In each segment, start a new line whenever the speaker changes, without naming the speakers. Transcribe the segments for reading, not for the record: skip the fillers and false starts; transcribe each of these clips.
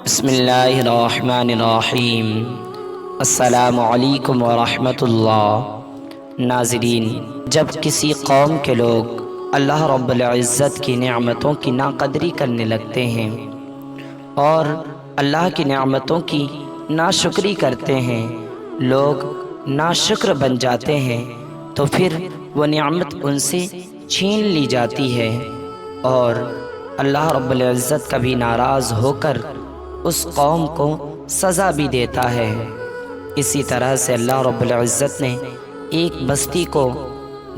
بسم اللہ الرحمن الرحیم۔ السلام علیکم ورحمۃ اللہ۔ ناظرین، جب کسی قوم کے لوگ اللہ رب العزت کی نعمتوں کی ناقدری کرنے لگتے ہیں اور اللہ کی نعمتوں کی ناشکری کرتے ہیں، لوگ ناشکر بن جاتے ہیں، تو پھر وہ نعمت ان سے چھین لی جاتی ہے اور اللہ رب العزت کبھی ناراض ہو کر اس قوم کو سزا بھی دیتا ہے۔ اسی طرح سے اللہ رب العزت نے ایک بستی کو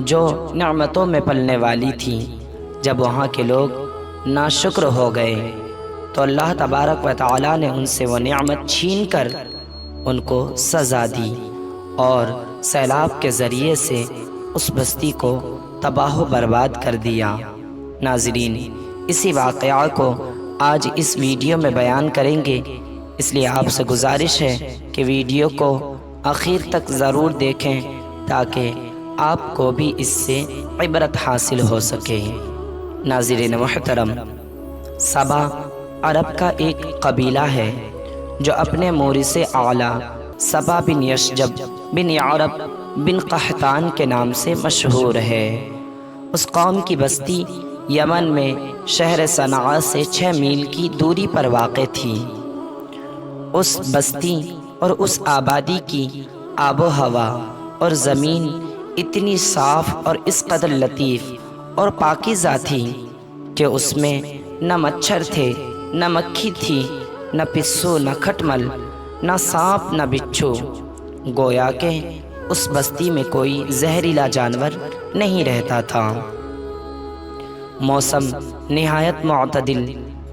جو نعمتوں میں پلنے والی تھی، جب وہاں کے لوگ ناشکر ہو گئے تو اللہ تبارک و تعالی نے ان سے وہ نعمت چھین کر ان کو سزا دی اور سیلاب کے ذریعے سے اس بستی کو تباہ و برباد کر دیا۔ ناظرین، اسی واقعہ کو آج اس ویڈیو میں بیان کریں گے، اس لیے آپ سے گزارش ہے کہ ویڈیو کو آخر تک ضرور دیکھیں تاکہ آپ کو بھی اس سے عبرت حاصل ہو سکے۔ ناظرین محترم، سبا عرب کا ایک قبیلہ ہے جو اپنے مورث اعلیٰ سبا بن یشجب بن عرب بن قحطان کے نام سے مشہور ہے۔ اس قوم کی بستی یمن میں شہر صنعاء سے 6 میل کی دوری پر واقع تھی۔ اس بستی اور اس آبادی کی آب و ہوا اور زمین اتنی صاف اور اس قدر لطیف اور پاکیزہ تھی کہ اس میں نہ مچھر تھے، نہ مکھی تھی، نہ پسو، نہ کھٹمل، نہ سانپ، نہ بچھو، گویا کہ اس بستی میں کوئی زہریلا جانور نہیں رہتا تھا۔ موسم نہایت معتدل،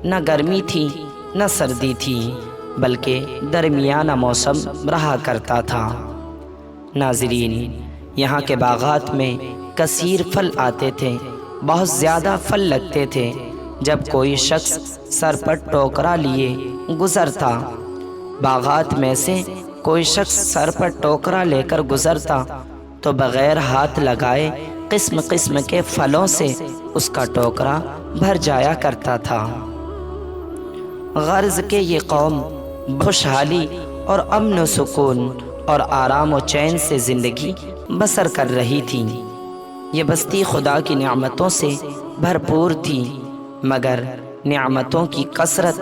نہ گرمی تھی نہ سردی تھی، بلکہ درمیانہ موسم رہا کرتا تھا۔ ناظرین، یہاں کے باغات میں کثیر پھل آتے تھے، بہت زیادہ پھل لگتے تھے۔ جب کوئی شخص سر پر ٹوکرا لیے گزرتا، باغات میں سے کوئی شخص سر پر ٹوکرا لے کر گزرتا تو بغیر ہاتھ لگائے قسم قسم کے پھلوں سے اس کا ٹوکرا بھر جایا کرتا تھا۔ غرض کہ یہ قوم خوشحالی اور امن و سکون اور آرام و چین سے زندگی بسر کر رہی تھی۔ یہ بستی خدا کی نعمتوں سے بھرپور تھی، مگر نعمتوں کی کثرت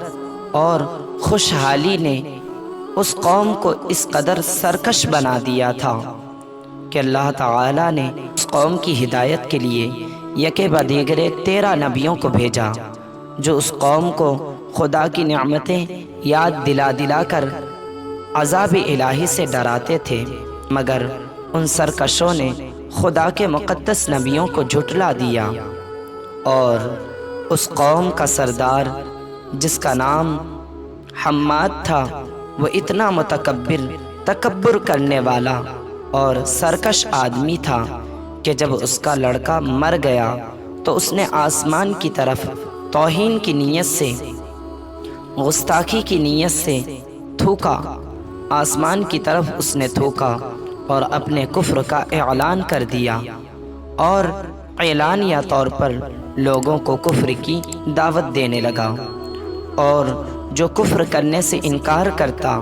اور خوشحالی نے اس قوم کو اس قدر سرکش بنا دیا تھا کہ اللہ تعالی نے اس قوم کی ہدایت کے لیے یکے بدیگرے 13 نبیوں کو بھیجا، جو اس قوم کو خدا کی نعمتیں یاد دلا دلا کر عذاب الہی سے ڈراتے تھے، مگر ان سرکشوں نے خدا کے مقدس نبیوں کو جھٹلا دیا اور اس قوم کا سردار جس کا نام حماد تھا، وہ اتنا تکبر کرنے والا اور سرکش آدمی تھا کہ جب اس کا لڑکا مر گیا تو اس نے آسمان کی طرف توہین کی نیت سے، گستاخی کی نیت سے تھوکا، آسمان کی طرف اس نے تھوکا اور اپنے کفر کا اعلان کر دیا اور اعلانیہ طور پر لوگوں کو کفر کی دعوت دینے لگا، اور جو کفر کرنے سے انکار کرتا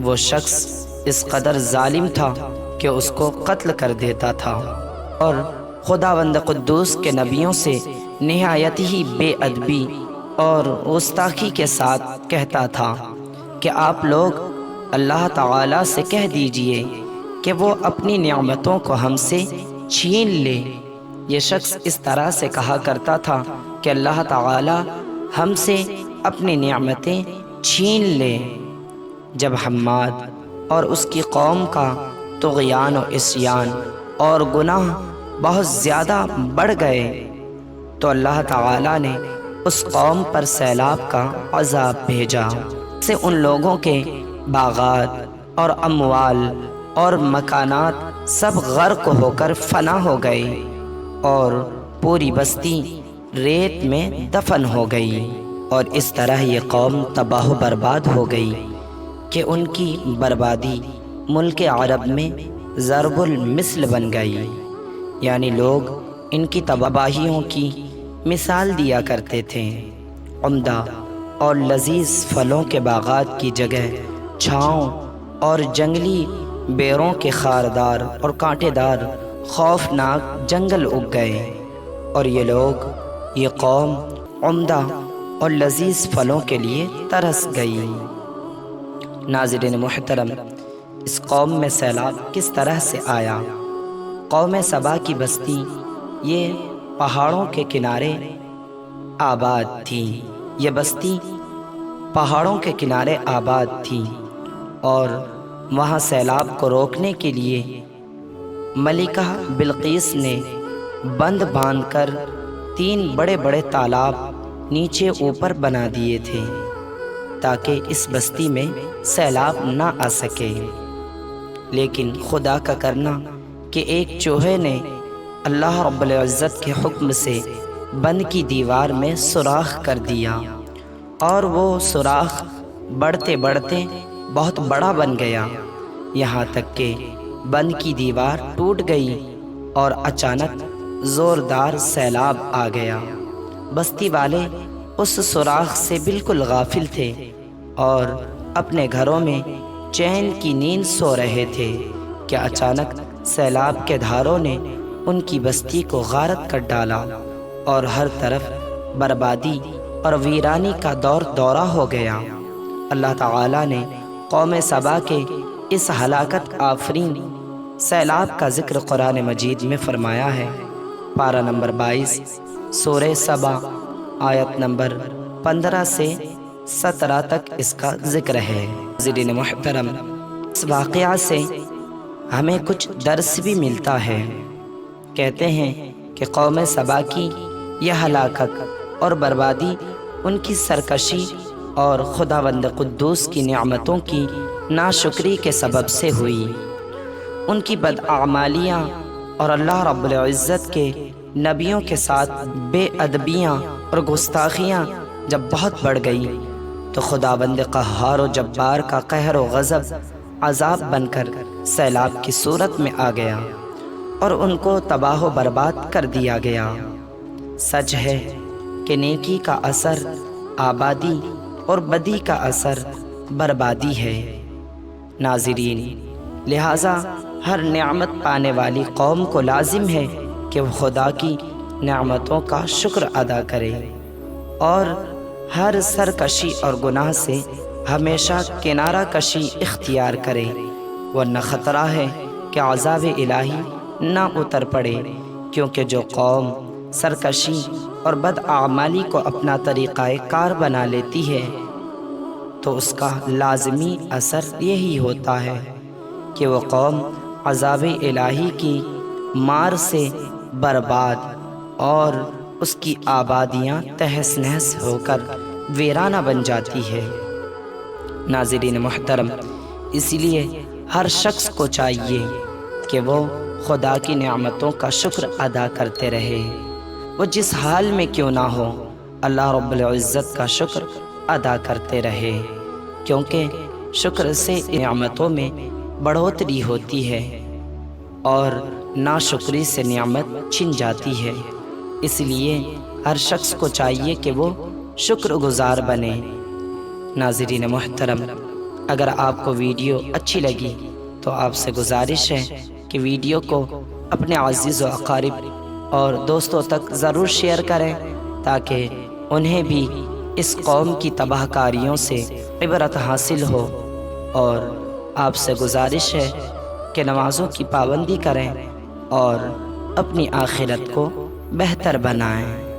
وہ شخص اس قدر ظالم تھا کہ اس کو قتل کر دیتا تھا، اور خداوند قدوس کے نبیوں سے نہایت ہی بے ادبی اور گستاخی کے ساتھ کہتا تھا کہ آپ لوگ اللہ تعالی سے کہہ دیجئے کہ وہ اپنی نعمتوں کو ہم سے چھین لے۔ یہ شخص اس طرح سے کہا کرتا تھا کہ اللہ تعالی ہم سے اپنی نعمتیں چھین لے۔ جب حماد اور اس کی قوم کا طغیان و عصیان اور گناہ بہت زیادہ بڑھ گئے تو اللہ تعالی نے اس قوم پر سیلاب کا عذاب بھیجا، سے ان لوگوں کے باغات اور اموال اور مکانات سب غرق ہو کر فنا ہو گئے اور پوری بستی ریت میں دفن ہو گئی، اور اس طرح یہ قوم تباہ و برباد ہو گئی کہ ان کی بربادی ملک عرب میں ضرب المثل بن گئی، یعنی لوگ ان کی تباہیوں کی مثال دیا کرتے تھے۔ عمدہ اور لذیذ پھلوں کے باغات کی جگہ چھاؤں اور جنگلی بیروں کے خاردار اور کانٹے دار خوفناک جنگل اگ گئے، اور یہ قوم عمدہ اور لذیذ پھلوں کے لیے ترس گئی۔ ناظرین محترم، اس قوم میں سیلاب کس طرح سے آیا؟ قوم سبا کی بستی یہ پہاڑوں کے کنارے آباد تھی۔ یہ بستی پہاڑوں کے کنارے آباد تھی، اور وہاں سیلاب کو روکنے کے لیے ملکہ بلقیس نے بند باندھ کر 3 بڑے بڑے تالاب نیچے اوپر بنا دیے تھے تاکہ اس بستی میں سیلاب نہ آ سکے۔ لیکن خدا کا کرنا کہ ایک چوہے نے اللہ رب العزت کے حکم سے بند کی دیوار میں سوراخ کر دیا، اور وہ سوراخ بڑھتے بڑھتے بہت بڑا بن گیا، یہاں تک کہ بند کی دیوار ٹوٹ گئی اور اچانک زوردار سیلاب آ گیا۔ بستی والے اس سوراخ سے بالکل غافل تھے اور اپنے گھروں میں چین کی نیند سو رہے تھے کہ اچانک سیلاب کے دھاروں نے ان کی بستی کو غارت کر ڈالا، اور ہر طرف بربادی اور ویرانی کا دورہ ہو گیا۔ اللہ تعالیٰ نے قوم سبا کے اس ہلاکت آفرین سیلاب کا ذکر قرآن مجید میں فرمایا ہے۔ پارہ نمبر 22 سورہ سبا آیت نمبر 15 سے 17 تک اس کا ذکر ہے۔ ناظرین محترم، اس واقعہ سے ہمیں کچھ درس بھی ملتا ہے۔ کہتے ہیں کہ قوم سبا کی یہ ہلاکت اور بربادی ان کی سرکشی اور خداوند قدوس کی نعمتوں کی ناشکری کے سبب سے ہوئی۔ ان کی بدعمالیاں اور اللہ رب العزت کے نبیوں کے ساتھ بے ادبیاں اور گستاخیاں جب بہت بڑھ گئی تو خداوند قہار و جبار کا قہر و غضب عذاب بن کر سیلاب کی صورت میں آ گیا اور ان کو تباہ و برباد کر دیا گیا۔ سچ ہے کہ نیکی کا اثر آبادی اور بدی کا اثر بربادی ہے۔ ناظرین، لہٰذا ہر نعمت پانے والی قوم کو لازم ہے کہ وہ خدا کی نعمتوں کا شکر ادا کرے اور ہر سرکشی اور گناہ سے ہمیشہ کنارہ کشی اختیار کرے، ورنہ خطرہ ہے کہ عذاب الہی نہ اتر پڑے، کیونکہ جو قوم سرکشی اور بدعمالی کو اپنا طریقہ کار بنا لیتی ہے تو اس کا لازمی اثر یہی ہوتا ہے کہ وہ قوم عذاب الہی کی مار سے برباد اور اس کی آبادیاں تہس نہس ہو کر ویرانہ بن جاتی ہے۔ ناظرین محترم، اسی لیے ہر شخص کو چاہیے کہ وہ خدا کی نعمتوں کا شکر ادا کرتے رہے، وہ جس حال میں کیوں نہ ہو اللہ رب العزت کا شکر ادا کرتے رہے، کیونکہ شکر سے نعمتوں میں بڑھوتری ہوتی ہے اور ناشکری سے نعمت چھن جاتی ہے۔ اس لیے ہر شخص کو چاہیے کہ وہ شکر گزار بنے۔ ناظرین محترم، اگر آپ کو ویڈیو اچھی لگی تو آپ سے گزارش ہے کہ ویڈیو کو اپنے عزیز و اقارب اور دوستوں تک ضرور شیئر کریں تاکہ انہیں بھی اس قوم کی تباہ کاریوں سے عبرت حاصل ہو، اور آپ سے گزارش ہے کہ نمازوں کی پابندی کریں اور اپنی آخرت کو بہتر بنائیں۔